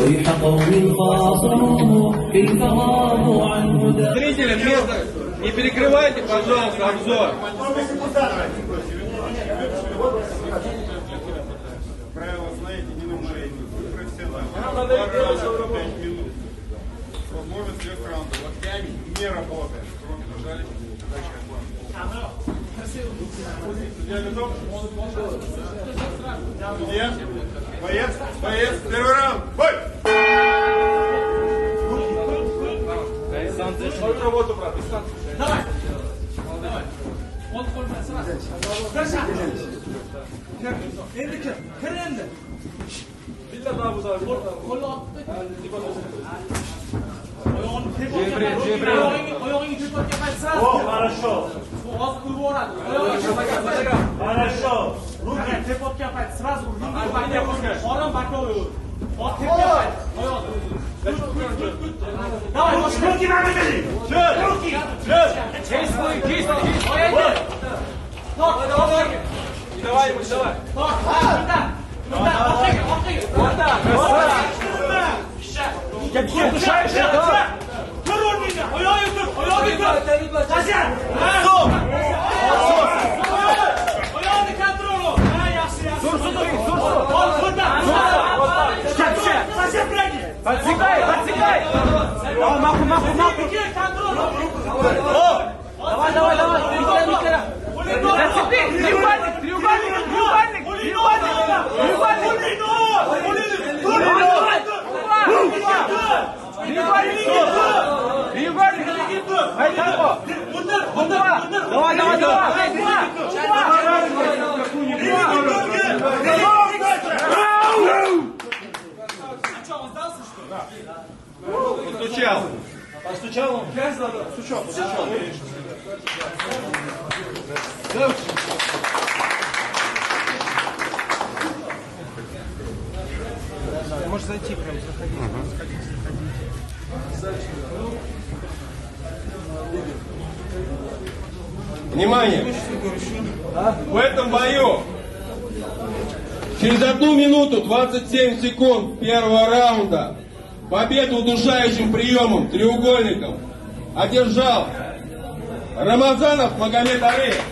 ويح قوم خاصموا كيف غابوا عن هدى. Зрители, место, не перекрывайте, пожалуйста, обзор. Правила знаете, не нарушайте. Вы профессионалы. 5 минут. Возможность 3 раундов. Локтями не работает. Руки нажали. Судья готов? Судья? Боец? Боец? Первый раунд. Бой! Свою работу, брат. Давай! Давай! Он koyma sıra. Kaça! Endi kir. Kir endi. Bitta daha bu da. Qo'lni otdi. Oyog'ini tepotga oyog'ingni tepotga qaytsan. О, хорошо. Hozir urib yuboradi. Oyog'ini Хорошо. ruki tepotga qayt. Сразу ringga qayt. Orom bakoy ur. Ot tepga qayt. Oyoq. Давай, Руки надо бери. Руки. Действуй, действуй. Ой, давай. Не давай ему, не давай. Какие дышаешь? Подсекай, подсекай. Давай, маху, маху, маху. Давай, давай, давай. Зацепи. Треугольник, треугольник, треугольник, треугольник. Треугольник. Айтако. Давай, давай, давай. Постучал. Постучал он? Стучал. Можешь зайти прям, заходи. Внимание! В этом бою через 1 минуту 27 секунд первого раунда победу удушающим приемом, треугольником одержал Рамазанов Магомед Ареев.